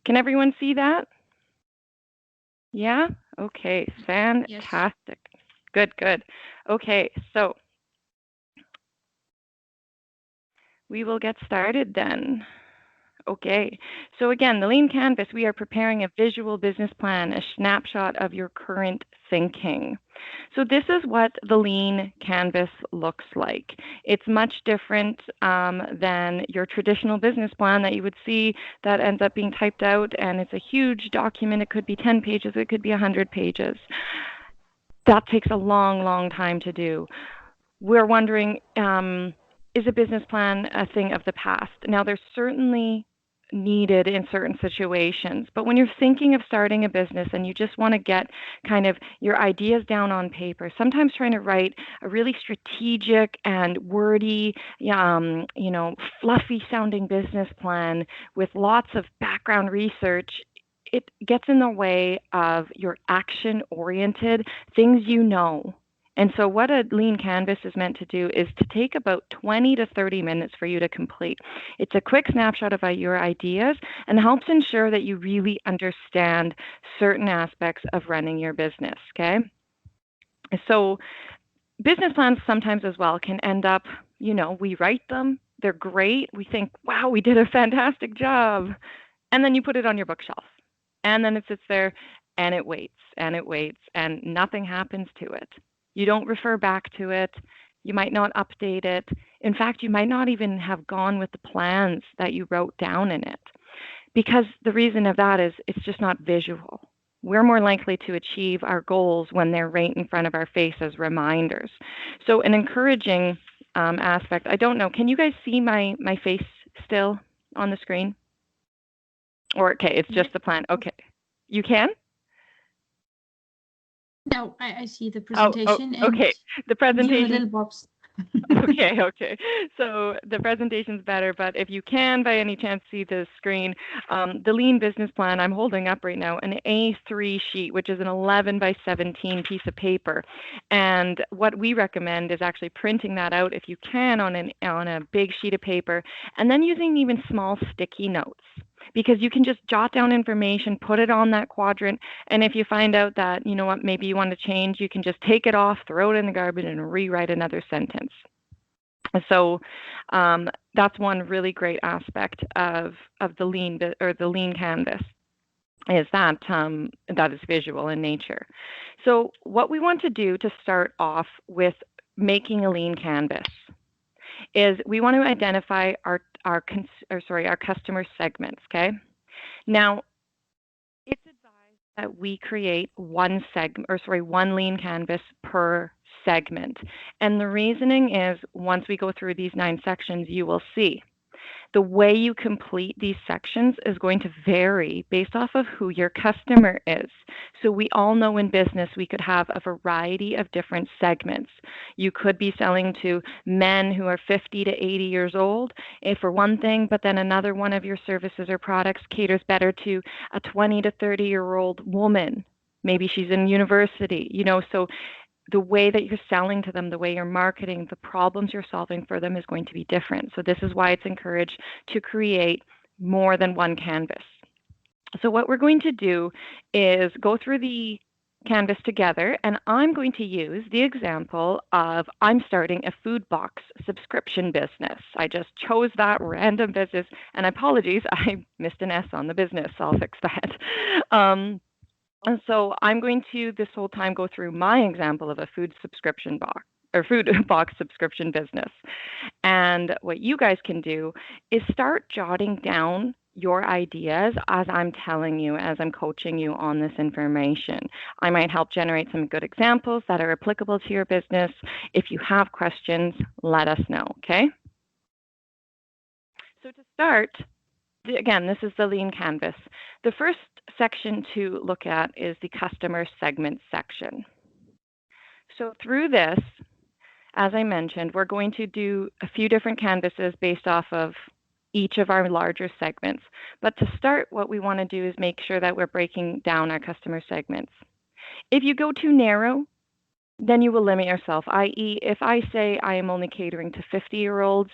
Can everyone see that? Yeah? Okay, Yes. fantastic. Good, good. Okay, so we will get started then. Okay, so again, the Lean Canvas, we are preparing a visual business plan, a snapshot of your current thinking. So this is what the Lean Canvas looks like. It's much different than your traditional business plan that you would see that ends up being typed out, and it's a huge document. It could be 10 pages, it could be 100 pages. That takes a long, long time to do. We're wondering, is a business plan a thing of the past? Now, there's certainly needed in certain situations, but when you're thinking of starting a business and you just want to get kind of your ideas down on paper, sometimes trying to write a really strategic and wordy, fluffy sounding business plan with lots of background research, it gets in the way of your action oriented things you know. And so, what a lean canvas is meant to do is to take about 20 to 30 minutes for you to complete. It's a quick snapshot of your ideas and helps ensure that you really understand certain aspects of running your business. Okay. So, business plans sometimes as well can end up, we write them, they're great. We think, wow, we did a fantastic job. And then you put it on your bookshelf. And then it sits there and it waits and it waits and nothing happens to it. You don't refer back to it. You might not update it. In fact, you might not even have gone with the plans that you wrote down in it. Because the reason of that is it's just not visual. We're more likely to achieve our goals when they're right in front of our face as reminders. So, an encouraging aspect, I don't know, can you guys see my face still on the screen? Or, okay, it's Yes. just the plan. Okay. You can? No, I see the Oh, presentation and okay. The you a presentation. little box. Okay, okay. So the presentation's better, but if you can by any chance see the screen, the Lean Business Plan I'm holding up right now, an A3 sheet, which is an 11 by 17 piece of paper. And what we recommend is actually printing that out if you can on a big sheet of paper, and then using even small sticky notes. Because you can just jot down information, put it on that quadrant, and if you find out that, you know what, maybe you want to change, you can just take it off, throw it in the garbage, and rewrite another sentence. So that's one really great aspect of the lean canvas is that that is visual in nature. So what we want to do to start off with making a lean canvas is we want to identify our customer segments. Okay. Now it's advised that we create one lean canvas per segment. And the reasoning is once we go through these 9 sections, you will see the way you complete these sections is going to vary based off of who your customer is. So we all know in business we could have a variety of different segments. You could be selling to men who are 50 to 80 years old, if for one thing, but then another one of your services or products caters better to a 20 to 30-year-old woman. Maybe she's in university, so the way that you're selling to them, the way you're marketing, the problems you're solving for them is going to be different. So this is why it's encouraged to create more than one canvas. So what we're going to do is go through the canvas together, and I'm going to use the example of I'm starting a food box subscription business. I just chose that random business, and apologies, I missed an S on the business. I'll fix that. And so I'm going to this whole time go through my example of a food subscription box or food box subscription business. And what you guys can do is start jotting down your ideas as I'm telling you, as I'm coaching you on this information. I might help generate some good examples that are applicable to your business. If you have questions, let us know, okay? So to start, again, this is the lean canvas. The first section to look at is the customer segment section. So through this, as I mentioned, we're going to do a few different canvases based off of each of our larger segments. But to start, what we want to do is make sure that we're breaking down our customer segments. If you go too narrow, then you will limit yourself, i.e., if I say I am only catering to 50-year-olds,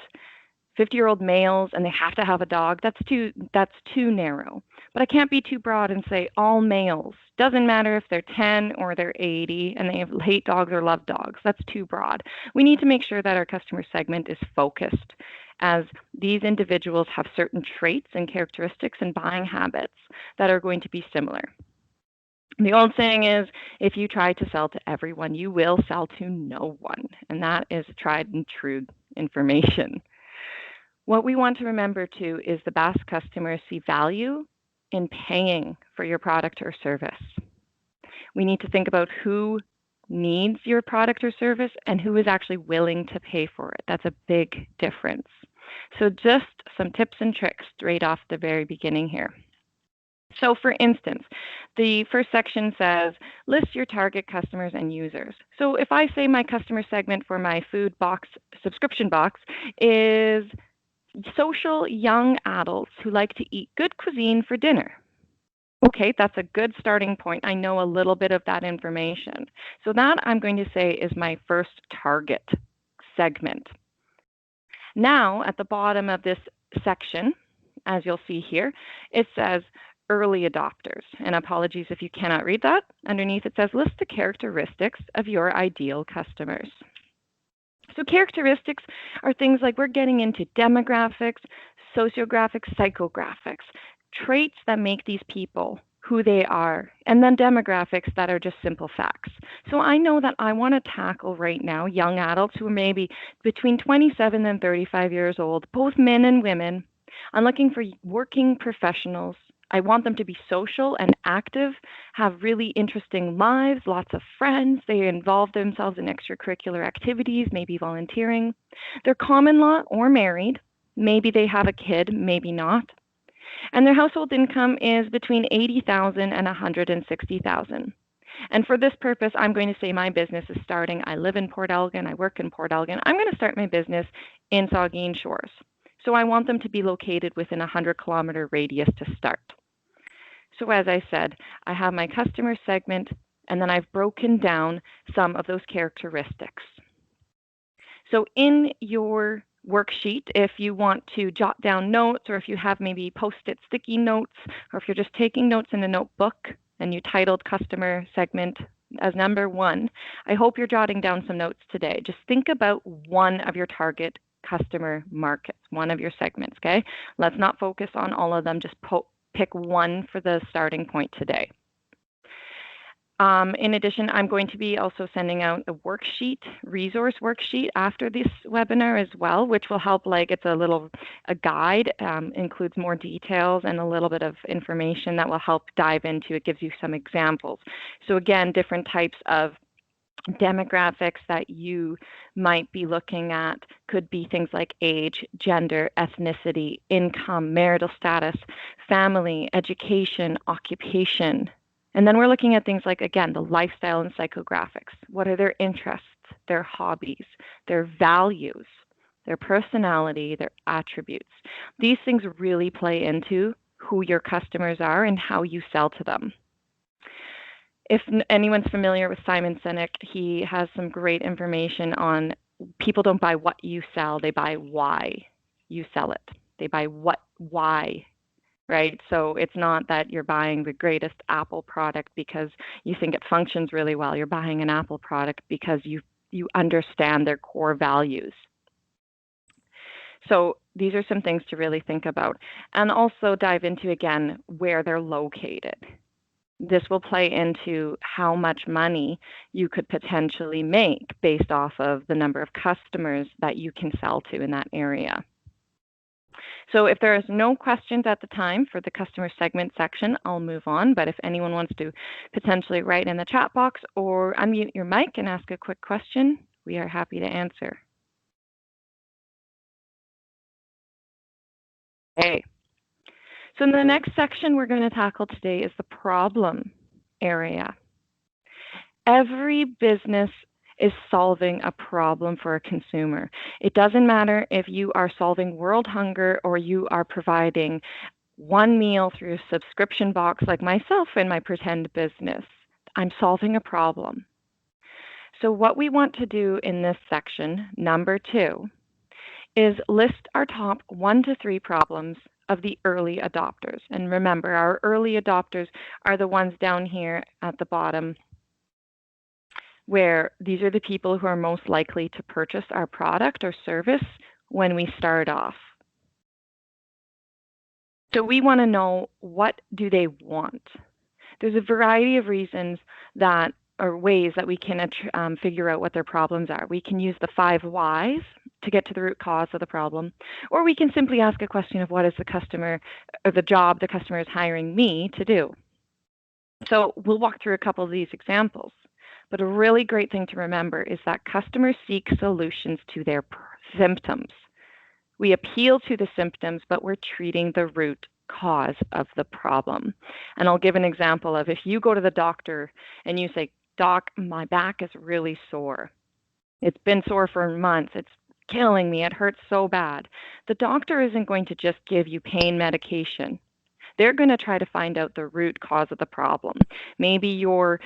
50-year-old males and they have to have a dog, that's too narrow. But I can't be too broad and say all males. Doesn't matter if they're 10 or they're 80 and they hate dogs or love dogs. That's too broad. We need to make sure that our customer segment is focused, as these individuals have certain traits and characteristics and buying habits that are going to be similar. The old saying is, if you try to sell to everyone, you will sell to no one. And that is tried and true information. What we want to remember too is the best customers see value in paying for your product or service. We need to think about who needs your product or service and who is actually willing to pay for it. That's a big difference. So just some tips and tricks straight off the very beginning here. So for instance, the first section says, list your target customers and users. So if I say my customer segment for my food box subscription box is social young adults who like to eat good cuisine for dinner. Okay, that's a good starting point. I know a little bit of that information. So that I'm going to say is my first target segment. Now, at the bottom of this section, as you'll see here, it says early adopters. And apologies if you cannot read that. Underneath it says list the characteristics of your ideal customers. So characteristics are things like we're getting into demographics, sociographics, psychographics, traits that make these people who they are, and then demographics that are just simple facts. So I know that I want to tackle right now young adults who are maybe between 27 and 35 years old, both men and women. I'm looking for working professionals. I want them to be social and active, have really interesting lives, lots of friends. They involve themselves in extracurricular activities, maybe volunteering. They're common law or married. Maybe they have a kid, maybe not. And their household income is between $80,000 and $160,000. And for this purpose, I'm going to say my business is starting. I live in Port Elgin. I work in Port Elgin. I'm going to start my business in Saugeen Shores. So I want them to be located within a 100-kilometer radius to start. So as I said, I have my customer segment, and then I've broken down some of those characteristics. So in your worksheet, if you want to jot down notes, or if you have maybe post-it sticky notes, or if you're just taking notes in a notebook and you titled customer segment as number 1, I hope you're jotting down some notes today. Just think about one of your target customer markets, one of your segments, okay? Let's not focus on all of them, just pick one for the starting point today. In addition, I'm going to be also sending out a worksheet, resource worksheet after this webinar as well, which will help, like it's a guide, includes more details and a little bit of information that will help dive into. It gives you some examples. So again, different types of demographics that you might be looking at could be things like age, gender, ethnicity, income, marital status, family, education, occupation. And then we're looking at things like, again, the lifestyle and psychographics. What are their interests, their hobbies, their values, their personality, their attributes? These things really play into who your customers are and how you sell to them. If anyone's familiar with Simon Sinek, he has some great information on people don't buy what you sell, they buy why you sell it. They buy why, right? So it's not that you're buying the greatest Apple product because you think it functions really well. You're buying an Apple product because you understand their core values. So these are some things to really think about. And also dive into, again, where they're located. This will play into how much money you could potentially make based off of the number of customers that you can sell to in that area. So if there is no questions at the time for the customer segment section, I'll move on. But if anyone wants to potentially write in the chat box or unmute your mic and ask a quick question, we are happy to answer. Okay. So in the next section we're going to tackle today is the problem area. Every business is solving a problem for a consumer. It doesn't matter if you are solving world hunger or you are providing one meal through a subscription box like myself in my pretend business. I'm solving a problem. So what we want to do in this section, number 2, is list our top 1 to 3 problems of the early adopters. And remember, our early adopters are the ones down here at the bottom, where these are the people who are most likely to purchase our product or service when we start off. So we want to know, what do they want? There's a variety of reasons that, or ways that we can figure out what their problems are. We can use the 5 whys to get to the root cause of the problem, or we can simply ask a question of what is the customer, or the job the customer is hiring me to do. So we'll walk through a couple of these examples. But a really great thing to remember is that customers seek solutions to their symptoms. We appeal to the symptoms, but we're treating the root cause of the problem. And I'll give an example of, if you go to the doctor and you say, "Doc, my back is really sore. It's been sore for months. It's killing me. It hurts so bad." The doctor isn't going to just give you pain medication. They're going to try to find out the root cause of the problem. Maybe your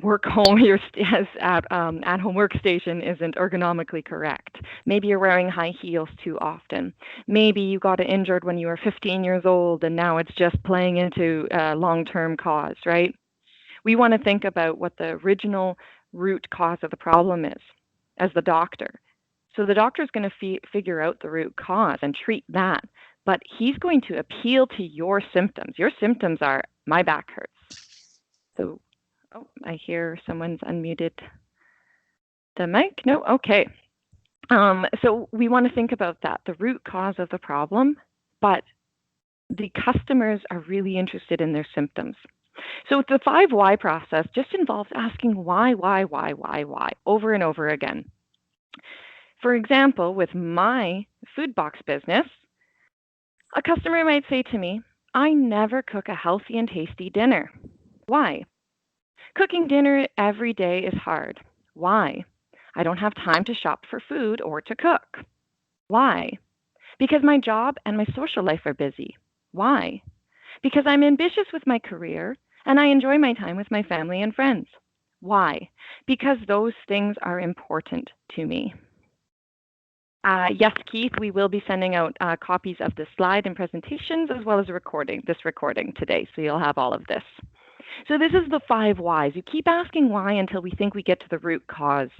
your at-home workstation isn't ergonomically correct. Maybe you're wearing high heels too often. Maybe you got injured when you were 15 years old and now it's just playing into a long-term cause, right? We want to think about what the original root cause of the problem is as the doctor. So the doctor is going to figure out the root cause and treat that, but he's going to appeal to your symptoms. Your symptoms are, "My back hurts." So, oh, I hear someone's unmuted the mic. No? Okay. So we want to think about that, the root cause of the problem, but the customers are really interested in their symptoms. So the 5 why process just involves asking why, over and over again. For example, with my food box business, a customer might say to me, "I never cook a healthy and tasty dinner." Why? "Cooking dinner every day is hard." Why? "I don't have time to shop for food or to cook." Why? "Because my job and my social life are busy." Why? "Because I'm ambitious with my career and I enjoy my time with my family and friends." Why? "Because those things are important to me." Yes, Keith, we will be sending out copies of the slide and presentations, as well as this recording today, so you'll have all of this. So this is the 5 whys. You keep asking why until we think we get to the root cause.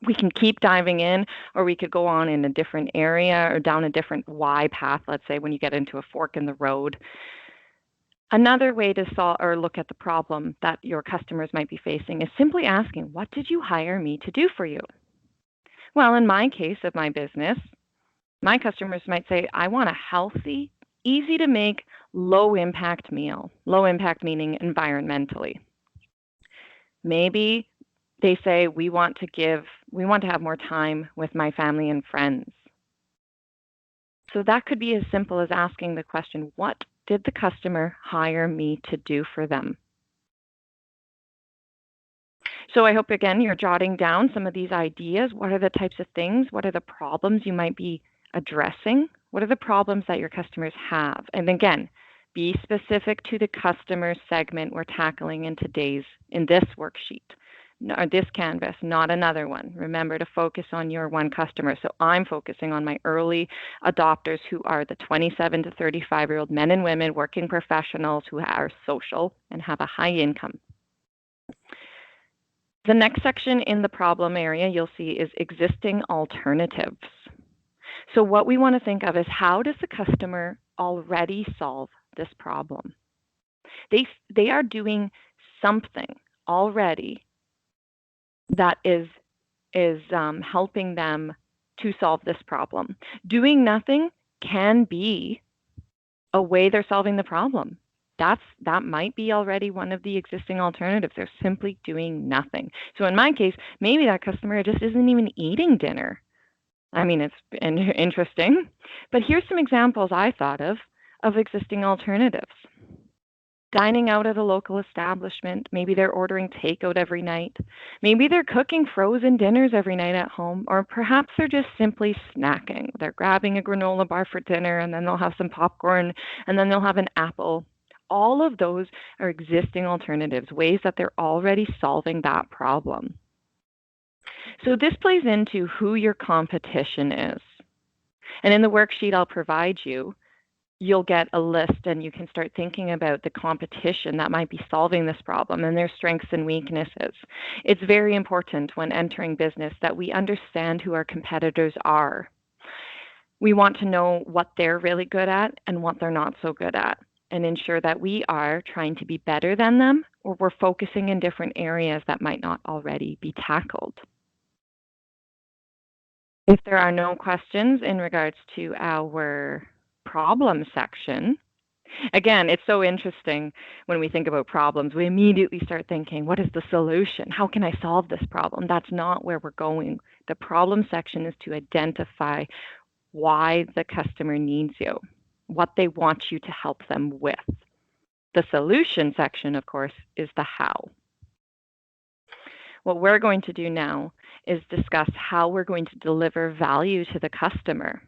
We can keep diving in, or we could go on in a different area or down a different why path, let's say, when you get into a fork in the road. Another way to solve or look at the problem that your customers might be facing is simply asking, "What did you hire me to do for you?" Well, in my case of my business, my customers might say, "I want a healthy, easy to make, low impact meal." Low impact meaning environmentally. Maybe they say, we want to have more time with my family and friends." So that could be as simple as asking the question, what did the customer hire me to do for them? So I hope, again, you're jotting down some of these ideas. What are the types of things? What are the problems you might be addressing? What are the problems that your customers have? And again, be specific to the customer segment we're tackling in this worksheet, or this canvas, not another one. Remember to focus on your one customer. So I'm focusing on my early adopters, who are the 27 to 35-year-old men and women, working professionals who are social and have a high income. The next section in the problem area you'll see is existing alternatives. So what we want to think of is, how does the customer already solve this problem? They are doing something already that is helping them to solve this problem. Doing nothing can be a way they're solving the problem. That might be already one of the existing alternatives. They're simply doing nothing. So in my case, maybe that customer just isn't even eating dinner. I mean, it's interesting. But here's some examples I thought of existing alternatives. Dining out at a local establishment. Maybe they're ordering takeout every night. Maybe they're cooking frozen dinners every night at home. Or perhaps they're just simply snacking. They're grabbing a granola bar for dinner, and then they'll have some popcorn, and then they'll have an apple. All of those are existing alternatives, ways that they're already solving that problem. So this plays into who your competition is. And in the worksheet I'll provide you, you'll get a list and you can start thinking about the competition that might be solving this problem and their strengths and weaknesses. It's very important when entering business that we understand who our competitors are. We want to know what they're really good at and what they're not so good at, and ensure that we are trying to be better than them, or we're focusing in different areas that might not already be tackled. If there are no questions in regards to our problem section, again, it's so interesting when we think about problems. We immediately start thinking, what is the solution? How can I solve this problem? That's not where we're going. The problem section is to identify why the customer needs you, what they want you to help them with. The solution section, of course, is the how. What we're going to do now is discuss how we're going to deliver value to the customer.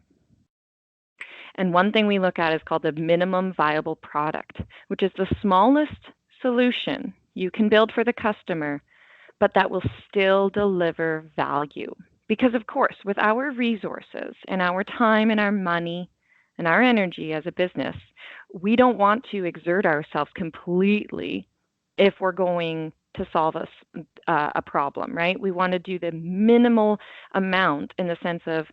And one thing we look at is called the minimum viable product, which is the smallest solution you can build for the customer, but that will still deliver value. Because of course, with our resources and our time and our money and our energy as a business, we don't want to exert ourselves completely if we're going to solve a problem, right? We want to do the minimal amount in the sense of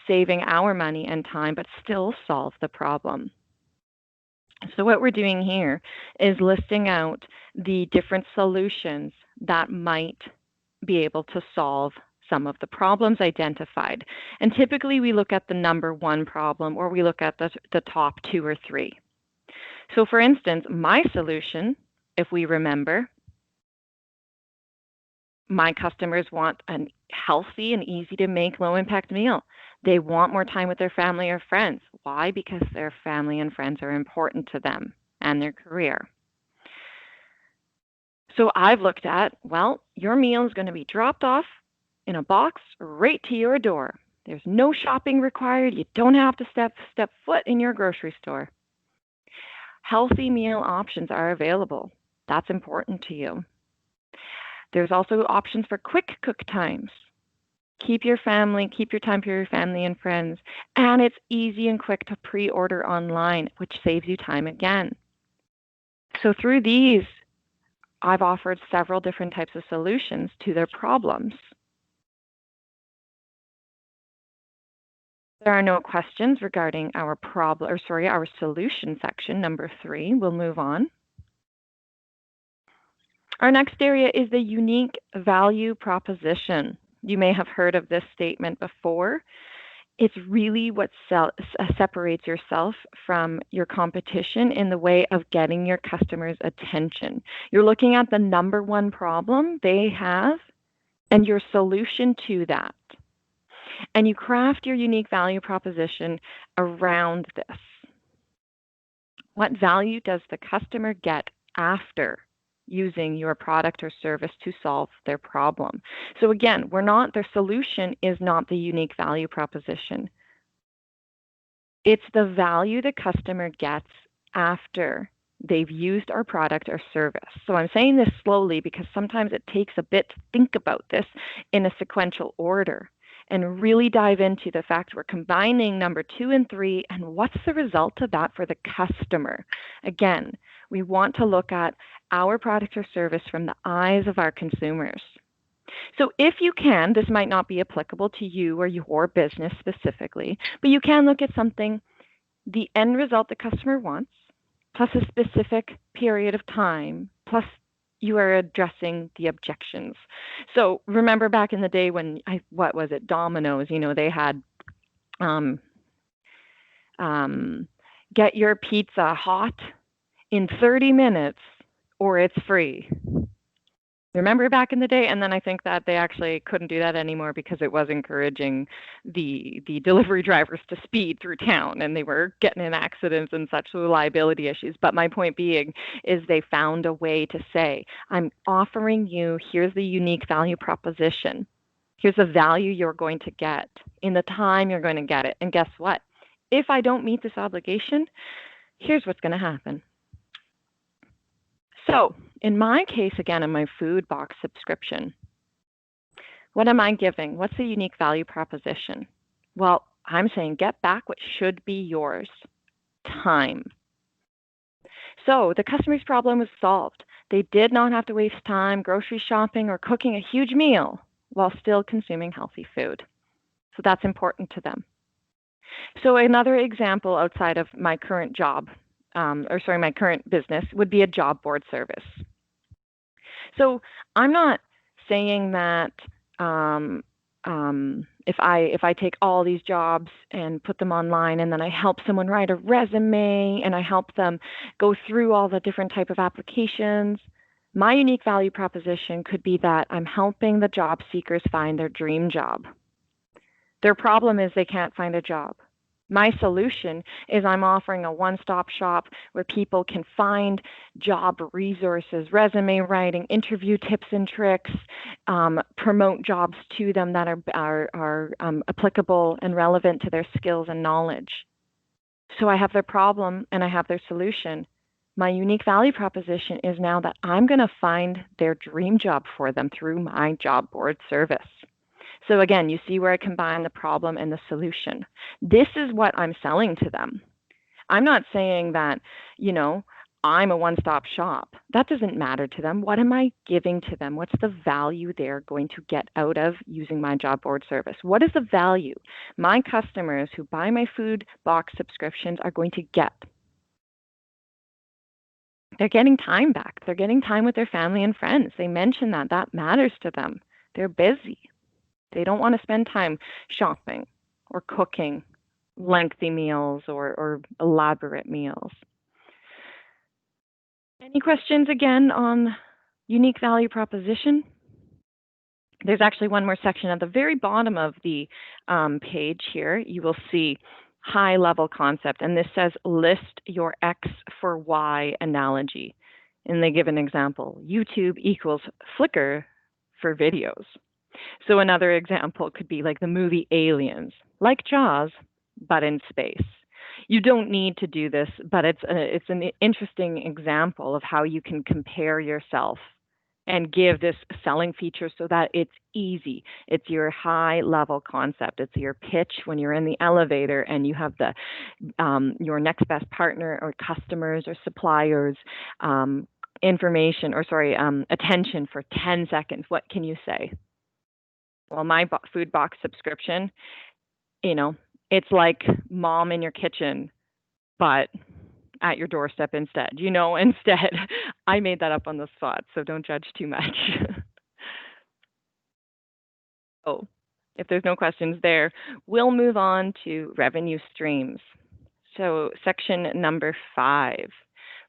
saving our money and time, but still solve the problem. So what we're doing here is listing out the different solutions that might be able to solve some of the problems identified. And typically we look at the number one problem, or we look at the top 2 or 3. So for instance, my solution, if we remember, my customers want a healthy and easy to make low impact meal. They want more time with their family or friends. Why? Because their family and friends are important to them and their career. So I've looked at, well, your meal is going to be dropped off in a box right to your door. There's no shopping required. You don't have to step foot in your grocery store. Healthy meal options are available. That's important to you. There's also options for quick cook times. Keep your time for your family and friends. And it's easy and quick to pre-order online, which saves you time again. So through these, I've offered several different types of solutions to their problems. There are no questions regarding our solution section, number 3. We'll move on. Our next area is the unique value proposition. You may have heard of this statement before. It's really what separates yourself from your competition in the way of getting your customers' attention. You're looking at the number one problem they have and your solution to that. And you craft your unique value proposition around this. What value does the customer get after using your product or service to solve their problem? So again, their solution is not the unique value proposition. It's the value the customer gets after they've used our product or service. So I'm saying this slowly because sometimes it takes a bit to think about this in a sequential order and really dive into the fact we're combining number 2 and 3 and what's the result of that for the customer. Again, we want to look at our product or service from the eyes of our consumers. So if you can, this might not be applicable to you or your business specifically, but you can look at something, the end result the customer wants, plus a specific period of time, plus you are addressing the objections. So remember back in the day when, Domino's, they had get your pizza hot in 30 minutes or it's free. Remember back in the day? And then I think that they actually couldn't do that anymore because it was encouraging the delivery drivers to speed through town and they were getting in accidents and such liability issues. But my point being is they found a way to say, I'm offering you, here's the unique value proposition. Here's the value you're going to get in the time you're going to get it. And guess what? If I don't meet this obligation, here's what's going to happen. So in my case, again, in my food box subscription, What am I giving? What's the unique value proposition? Well, I'm saying get back what should be yours, time. So the customer's problem was solved. They did not have to waste time grocery shopping or cooking a huge meal while still consuming healthy food. So that's important to them. So another example outside of my current job, my current business would be a job board service. So I'm not saying that if I take all these jobs and put them online and then I help someone write a resume and I help them go through all the different type of applications, my unique value proposition could be that I'm helping the job seekers find their dream job. Their problem is they can't find a job. My solution is I'm offering a one-stop shop where people can find job resources, resume writing, interview tips and tricks, promote jobs to them that are applicable and relevant to their skills and knowledge. So I have their problem and I have their solution. My unique value proposition is now that I'm going to find their dream job for them through my job board service. So again, you see where I combine the problem and the solution. This is what I'm selling to them. I'm not saying that, I'm a one-stop shop. That doesn't matter to them. What am I giving to them? What's the value they're going to get out of using my job board service? What is the value my customers who buy my food box subscriptions are going to get? They're getting time back. They're getting time with their family and friends. They mention that matters to them. They're busy. They don't want to spend time shopping or cooking lengthy meals or elaborate meals. Any questions again on unique value proposition? There's actually one more section at the very bottom of the page here. You will see high level concept, and this says list your X for Y analogy. And they give an example. YouTube equals Flickr for videos. So another example could be like the movie Aliens, like Jaws, but in space. You don't need to do this, but it's an interesting example of how you can compare yourself and give this selling feature so that it's easy. It's your high level concept. It's your pitch when you're in the elevator and you have the your next best partner or customers or suppliers attention for 10 seconds. What can you say? Well, my food box subscription, it's like mom in your kitchen, but at your doorstep instead. Instead, I made that up on the spot, so don't judge too much. Oh, if there's no questions there, we'll move on to revenue streams. So section number 5.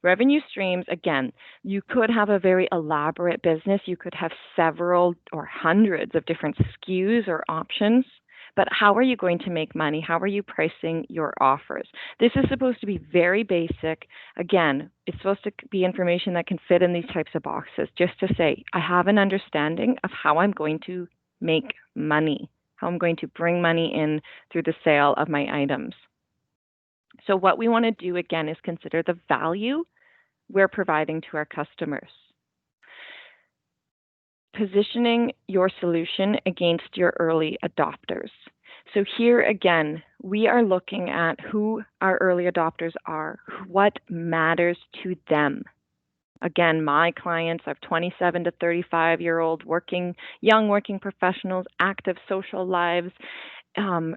Revenue streams, again, you could have a very elaborate business. You could have several or hundreds of different SKUs or options. But how are you going to make money? How are you pricing your offers? This is supposed to be very basic. Again, it's supposed to be information that can fit in these types of boxes, just to say, I have an understanding of how I'm going to make money, how I'm going to bring money in through the sale of my items. So what we want to do, again, is consider the value we're providing to our customers. Positioning your solution against your early adopters. So here again, we are looking at who our early adopters are, what matters to them. Again, my clients are 27 to 35-year-old young working professionals, active social lives,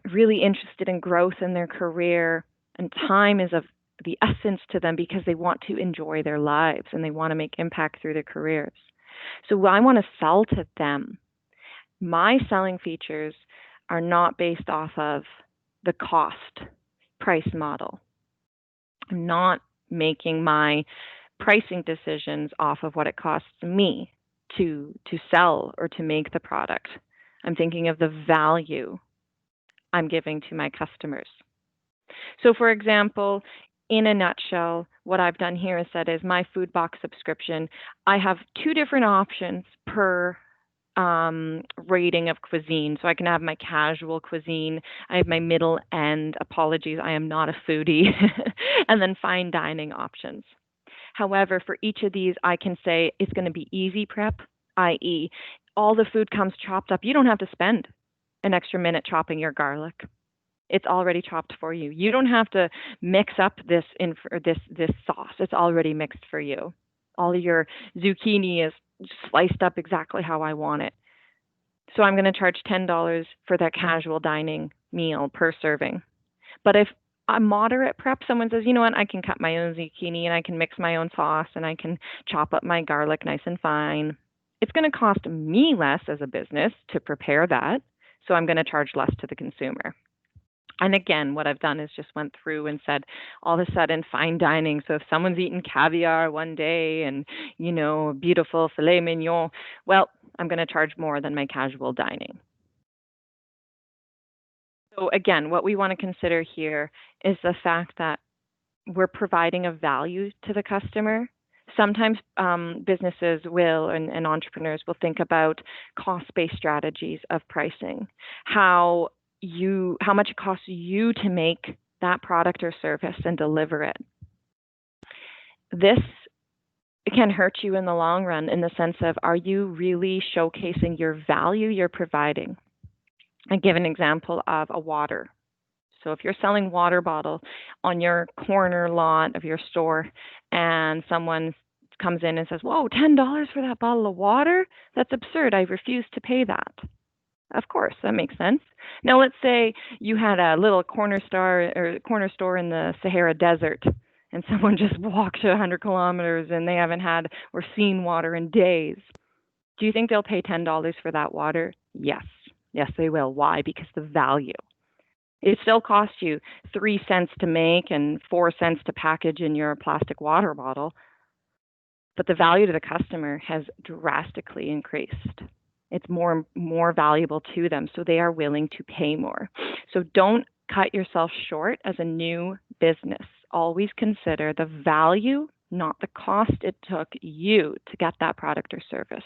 really interested in growth in their career, and time is of the essence to them because they want to enjoy their lives and they want to make impact through their careers. So I want to sell to them. My selling features are not based off of the cost price model. I'm not making my pricing decisions off of what it costs me to sell or to make the product. I'm thinking of the value I'm giving to my customers. So for example, in a nutshell, what I've done here is said is my food box subscription. I have 2 different options per rating of cuisine. So I can have my casual cuisine. I have my middle end. Apologies, I am not a foodie. And then fine dining options. However, for each of these, I can say it's going to be easy prep, i.e., all the food comes chopped up. You don't have to spend an extra minute chopping your garlic. It's already chopped for you. You don't have to mix up this sauce. It's already mixed for you. All of your zucchini is sliced up exactly how I want it. So I'm going to charge $10 for that casual dining meal per serving. But if a moderate prep, someone says, you know what, I can cut my own zucchini and I can mix my own sauce and I can chop up my garlic nice and fine. It's going to cost me less as a business to prepare that. So I'm going to charge less to the consumer. And again, what I've done is just went through and said, all of a sudden, fine dining. So if someone's eating caviar one day and, beautiful filet mignon, well, I'm going to charge more than my casual dining. So again, what we want to consider here is the fact that we're providing a value to the customer. Sometimes businesses will and entrepreneurs will think about cost-based strategies of pricing, how much it costs you to make that product or service and deliver it. This can hurt you in the long run in the sense of, are you really showcasing your value you're providing? I give an example of a water. So if you're selling water bottle on your corner lot of your store and someone comes in and says, whoa, $10 for that bottle of water? That's absurd. I refuse to pay that. Of course, that makes sense. Now let's say you had a little corner store in the Sahara Desert and someone just walked 100 kilometers and they haven't had or seen water in days. Do you think they'll pay $10 for that water? Yes. Yes, they will. Why? Because the value. It still costs you 3 cents to make and 4 cents to package in your plastic water bottle, but the value to the customer has drastically increased. It's more valuable to them, so they are willing to pay more. So don't cut yourself short as a new business. Always consider the value, not the cost it took you to get that product or service.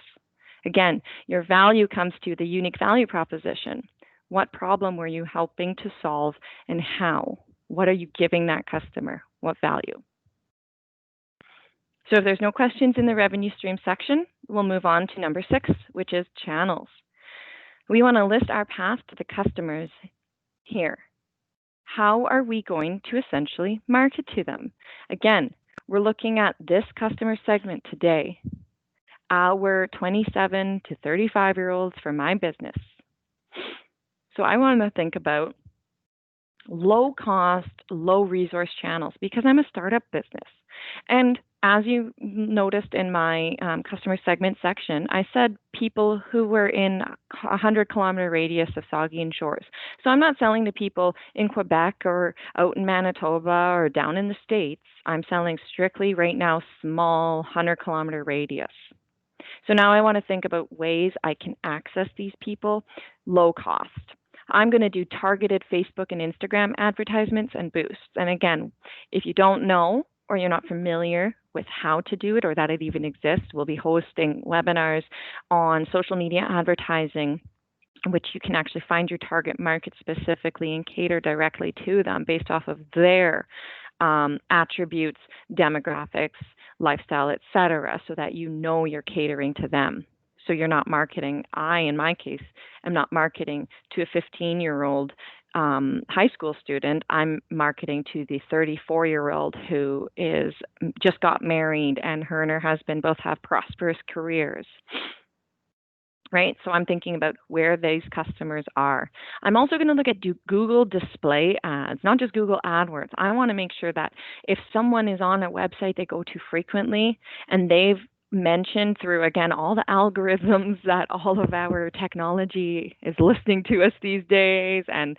Again, your value comes to the unique value proposition. What problem were you helping to solve and how? What are you giving that customer? What value? So if there's no questions in the revenue stream section, we'll move on to number 6, which is channels. We want to list our path to the customers here. How are we going to essentially market to them? Again, we're looking at this customer segment today, our 27 to 35-year-olds for my business. So I want to think about low cost, low resource channels because I'm a startup business. And as you noticed in my customer segment section, I said people who were in a 100-kilometer radius of Saugeen Shores. So I'm not selling to people in Quebec or out in Manitoba or down in the States. I'm selling strictly right now small 100-kilometer radius. So now I want to think about ways I can access these people low cost. I'm going to do targeted Facebook and Instagram advertisements and boosts. And again, if you don't know or you're not familiar with how to do it or that it even exists, we'll be hosting webinars on social media advertising, which you can actually find your target market specifically and cater directly to them based off of their attributes, demographics, lifestyle, etc., so that you know you're catering to them. So you're not marketing. In my case, am not marketing to a 15-year-old high school student. I'm marketing to the 34-year-old who is just got married and her husband both have prosperous careers. Right? So I'm thinking about where these customers are. I'm also going to look at Google display ads, not just Google AdWords. I want to make sure that if someone is on a website they go to frequently and they've mentioned through, again, all the algorithms that all of our technology is listening to us these days and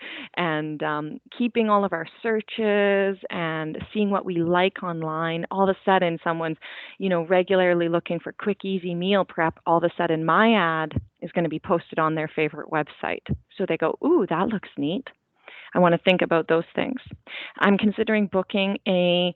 keeping all of our searches and seeing what we like online, all of a sudden someone's, regularly looking for quick, easy meal prep, all of a sudden my ad is going to be posted on their favorite website. So they go, ooh, that looks neat. I want to think about those things. I'm considering booking a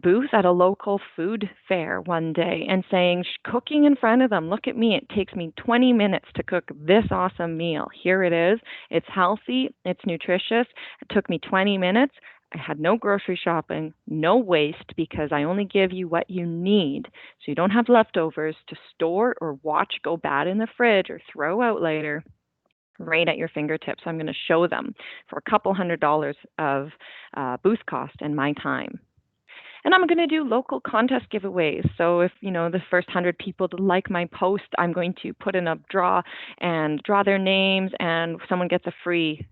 booth at a local food fair one day and saying, cooking in front of them, look at me. It takes me 20 minutes to cook this awesome meal. Here it is. It's healthy. It's nutritious. It took me 20 minutes. I had no grocery shopping, no waste because I only give you what you need. So you don't have leftovers to store or watch go bad in the fridge or throw out later, right at your fingertips. I'm going to show them for a couple $100 of booth cost and my time. And I'm going to do local contest giveaways. So if, the first 100 people to like my post, I'm going to put in a draw and draw their names, and someone gets a free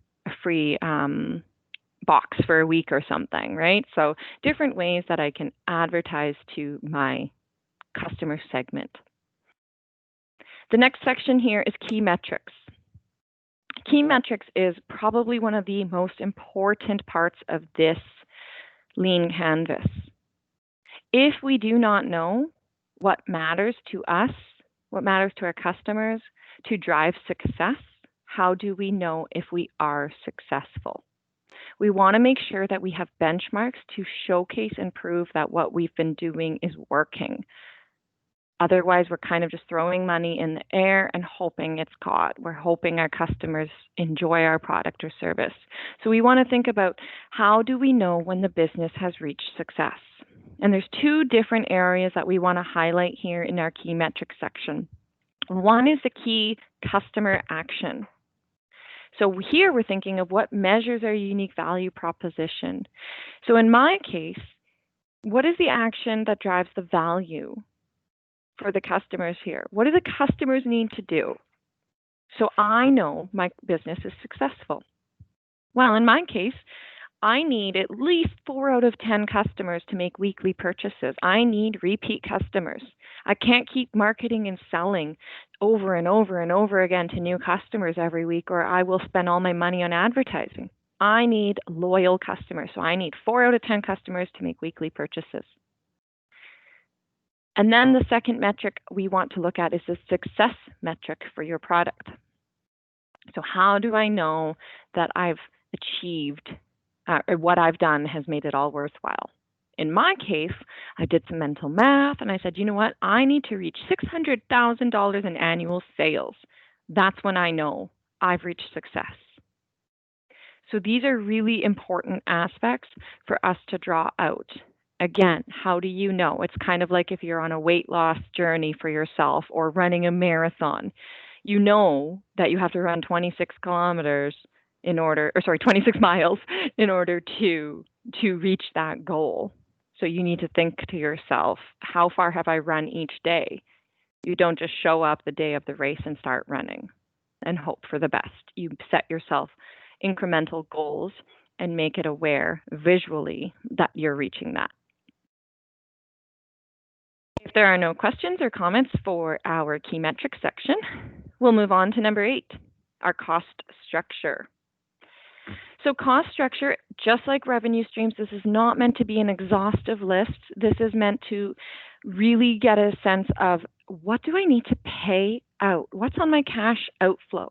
box for a week or something, right? So different ways that I can advertise to my customer segment. The next section here is key metrics. Key metrics is probably one of the most important parts of this lean canvas. If we do not know what matters to us, what matters to our customers to drive success, how do we know if we are successful? We want to make sure that we have benchmarks to showcase and prove that what we've been doing is working. Otherwise, we're kind of just throwing money in the air and hoping it's caught. We're hoping our customers enjoy our product or service. So we want to think about, how do we know when the business has reached success? And there's two different areas that we want to highlight here in our key metrics section. One is the key customer action. So here we're thinking of what measures our unique value proposition. So in my case, what is the action that drives the value for the customers here? What do the customers need to do so I know my business is successful? Well, in my case, I need at least 4 out of 10 customers to make weekly purchases. I need repeat customers. I can't keep marketing and selling over and over and over again to new customers every week, or I will spend all my money on advertising. I need loyal customers. So I need 4 out of 10 customers to make weekly purchases. And then the second metric we want to look at is the success metric for your product. So how do I know that I've achieved or what I've done has made it all worthwhile? In my case, I did some mental math and I said, you know what? I need to reach $600,000 in annual sales. That's when I know I've reached success. So these are really important aspects for us to draw out. Again, how do you know? It's kind of like if you're on a weight loss journey for yourself or running a marathon. You know that you have to run 26 kilometers 26 miles in order to reach that goal. So you need to think to yourself, how far have I run each day? You don't just show up the day of the race and start running and hope for the best. You set yourself incremental goals and make it aware visually that you're reaching that. If there are no questions or comments for our key metrics section, we'll move on to number 8, our cost structure. So cost structure, just like revenue streams, this is not meant to be an exhaustive list. This is meant to really get a sense of, what do I need to pay out? What's on my cash outflow?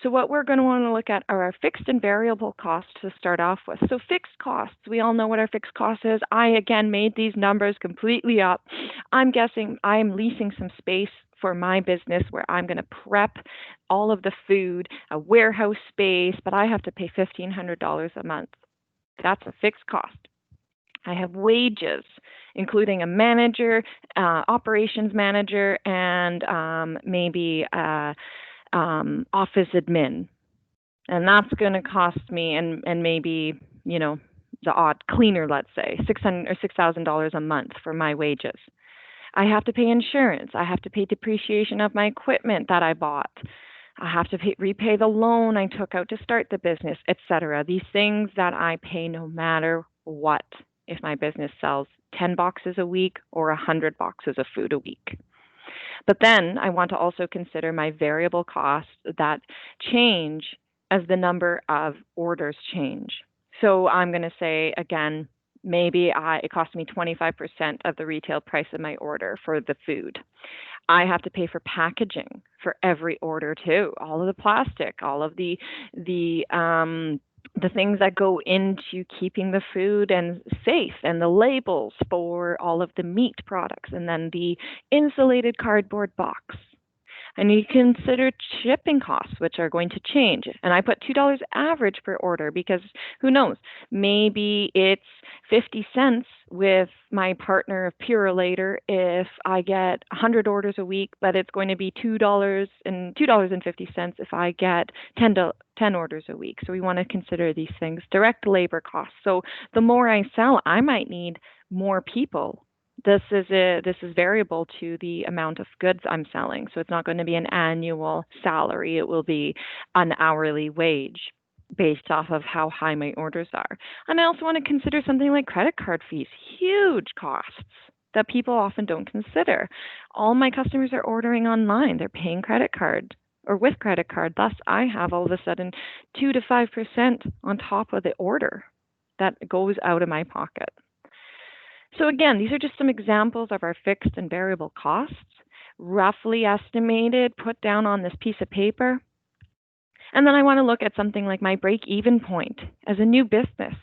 So what we're going to want to look at are our fixed and variable costs to start off with. So fixed costs, we all know what our fixed cost is. I, again, made these numbers completely up. I'm guessing I'm leasing some space for my business where I'm going to prep all of the food, a warehouse space, but I have to pay $1,500 a month. That's a fixed cost. I have wages, including a manager, operations manager, and maybe office admin. And that's going to cost me, and maybe, the odd cleaner, let's say, $600 or $6,000 a month for my wages. I have to pay insurance. I have to pay depreciation of my equipment that I bought. I have to repay the loan I took out to start the business, etc. These things that I pay no matter what, if my business sells 10 boxes a week or 100 boxes of food a week. But then I want to also consider my variable costs that change as the number of orders change. So I'm going to say, again, maybe it costs me 25% of the retail price of my order for the food. I have to pay for packaging for every order too, all of the plastic, all of the things that go into keeping the food and safe, and the labels for all of the meat products, and then the insulated cardboard box. I need to consider shipping costs, which are going to change. And I put $2 average per order because who knows? Maybe it's 50 cents with my partner of Purolator if I get 100 orders a week, but it's going to be $2.50 if I get 10 orders a week. So we want to consider these things. Direct labor costs. So the more I sell, I might need more people. This is variable to the amount of goods I'm selling. So it's not going to be an annual salary. It will be an hourly wage based off of how high my orders are. And I also want to consider something like credit card fees, huge costs that people often don't consider. All my customers are ordering online. They're paying credit card or with credit card. Thus, I have all of a sudden 2 to 5% on top of the order that goes out of my pocket. So again, these are just some examples of our fixed and variable costs, roughly estimated, put down on this piece of paper. And then I want to look at something like my break-even point as a new business.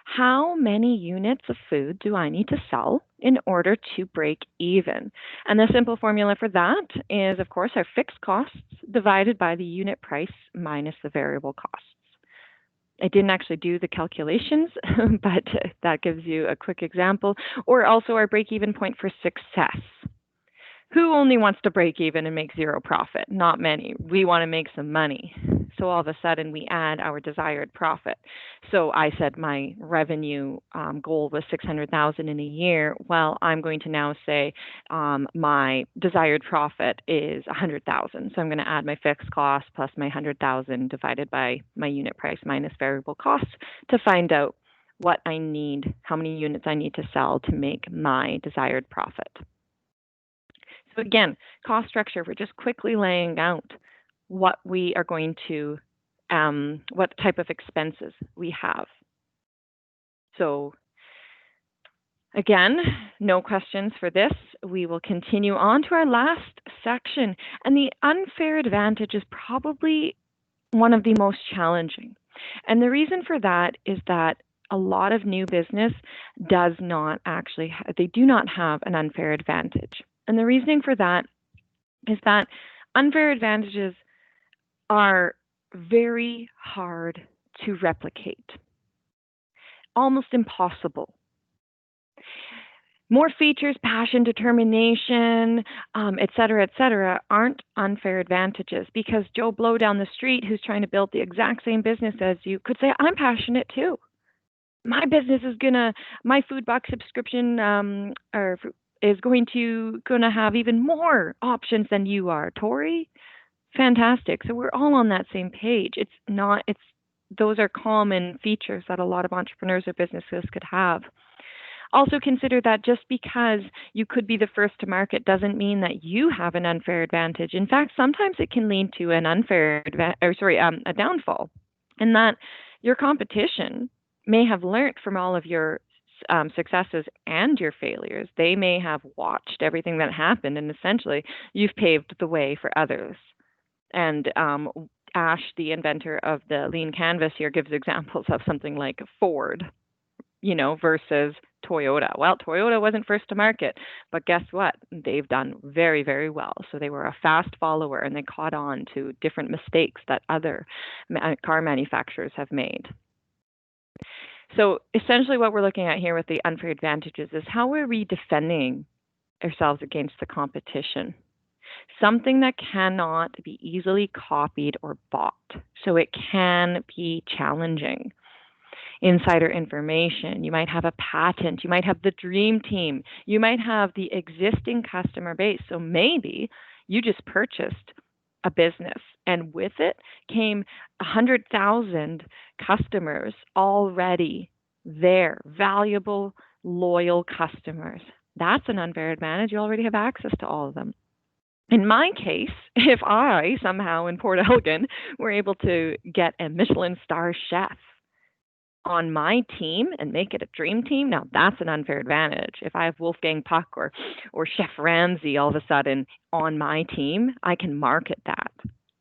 How many units of food do I need to sell in order to break even? And the simple formula for that is, of course, our fixed costs divided by the unit price minus the variable costs. I didn't actually do the calculations, but that gives you a quick example. Or also our break-even point for success. Who only wants to break even and make zero profit? Not many. We want to make some money. So all of a sudden we add our desired profit. So I said my revenue goal was 600,000 in a year. Well, I'm going to now say my desired profit is 100,000. So I'm going to add my fixed cost plus my 100,000 divided by my unit price minus variable costs to find out what I need, how many units I need to sell to make my desired profit. So again, cost structure, we're just quickly laying out what we are going to, what type of expenses we have. So again, no questions for this. We will continue on to our last section. And the unfair advantage is probably one of the most challenging. And the reason for that is that a lot of new business does not actually, they do not have an unfair advantage. And the reasoning for that is that unfair advantages are very hard to replicate, almost impossible. More features, passion, determination, et cetera, aren't unfair advantages because Joe Blow down the street who's trying to build the exact same business as you could say, I'm passionate too. My business is my food box subscription is going to have even more options than you are, Tori. Fantastic. So we're all on that same page. Those are common features that a lot of entrepreneurs or businesses could have. Also consider that just because you could be the first to market doesn't mean that you have an unfair advantage. In fact, sometimes it can lead to an a downfall, and that your competition may have learned from all of your successes and your failures. They may have watched everything that happened, and essentially you've paved the way for others. And Ash, the inventor of the lean canvas here, gives examples of something like Ford, versus Toyota. Well, Toyota wasn't first to market, but guess what? They've done very, very well. So they were a fast follower and they caught on to different mistakes that other car manufacturers have made. So essentially what we're looking at here with the unfair advantages is how are we defending ourselves against the competition? Something that cannot be easily copied or bought. So it can be challenging. Insider information, you might have a patent, you might have the dream team, you might have the existing customer base. So maybe you just purchased a business and with it came 100,000 customers already there, valuable, loyal customers. That's an unfair advantage. You already have access to all of them. In my case, if I somehow in Port Elgin were able to get a Michelin star chef on my team and make it a dream team, now that's an unfair advantage. If I have Wolfgang Puck or Chef Ramsay all of a sudden on my team, I can market that.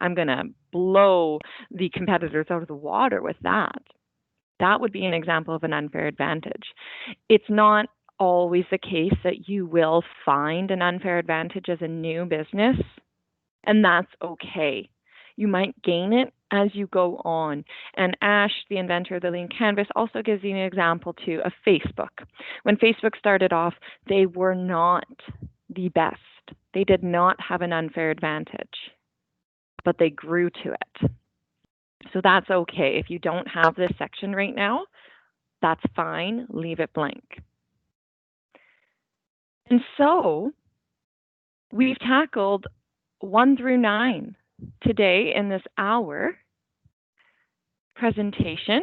I'm going to blow the competitors out of the water with that. That would be an example of an unfair advantage. It's not always the case that you will find an unfair advantage as a new business. And that's okay. You might gain it as you go on. And Ash, the inventor of the Lean Canvas, also gives you an example too of Facebook. When Facebook started off, they were not the best. They did not have an unfair advantage, but they grew to it. So that's okay. If you don't have this section right now, that's fine. Leave it blank. And so we've tackled 1 through 9 today in this hour presentation.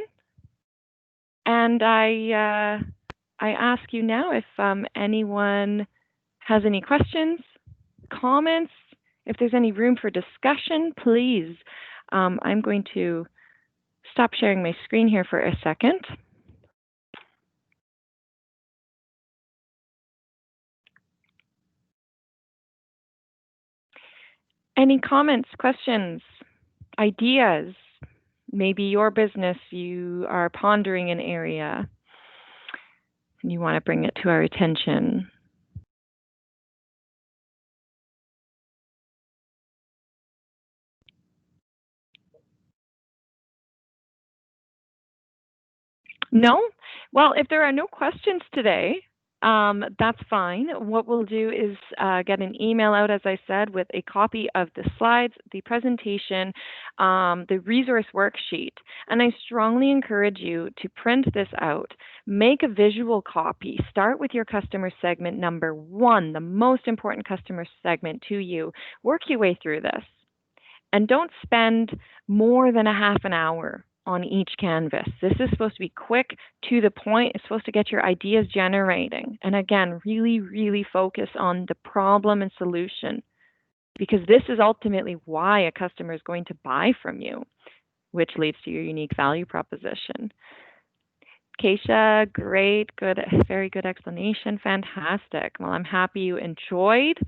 And I ask you now if anyone has any questions, comments, if there's any room for discussion, please. I'm going to stop sharing my screen here for a second. Any comments, questions, ideas? Maybe your business, you are pondering an area and you want to bring it to our attention. No? Well, if there are no questions today, that's fine. What we'll do is get an email out, as I said, with a copy of the slides, the presentation, the resource worksheet. And I strongly encourage you to print this out. Make a visual copy. Start with your customer segment number 1, the most important customer segment to you. Work your way through this. And don't spend more than a half an hour on each canvas. This is supposed to be quick, to the point. It's supposed to get your ideas generating. And again, really, really focus on the problem and solution, because this is ultimately why a customer is going to buy from you, which leads to your unique value proposition. Keisha, great, good, very good explanation, fantastic. Well, I'm happy you enjoyed.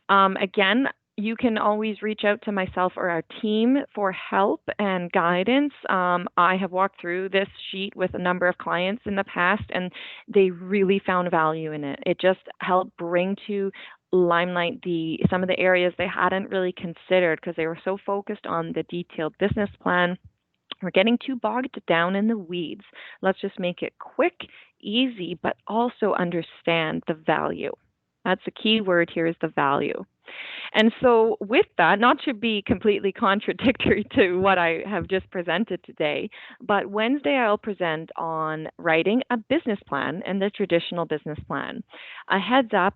Again, you can always reach out to myself or our team for help and guidance. I have walked through this sheet with a number of clients in the past, and they really found value in it. It just helped bring to limelight some of the areas they hadn't really considered because they were so focused on the detailed business plan. We're getting too bogged down in the weeds. Let's just make it quick, easy, but also understand the value. That's the key word here, is the value. And so with that, not to be completely contradictory to what I have just presented today, but Wednesday I'll present on writing a business plan and the traditional business plan. A heads up,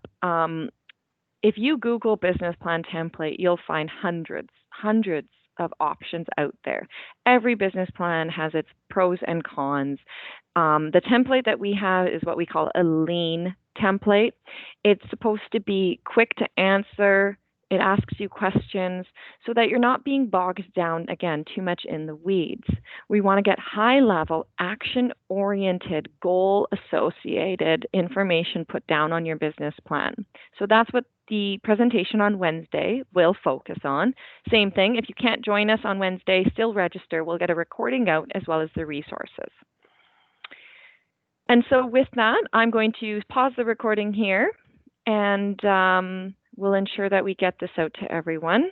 if you Google business plan template, you'll find hundreds of options out there. Every business plan has its pros and cons. The template that we have is what we call a lean template. It's supposed to be quick to answer. It asks you questions so that you're not being bogged down, again, too much in the weeds. We want to get high level, action oriented, goal associated information put down on your business plan. So that's what the presentation on Wednesday will focus on. Same thing, if you can't join us on Wednesday, still register. We'll get a recording out as well as the resources. And so with that, I'm going to pause the recording here, and we'll ensure that we get this out to everyone.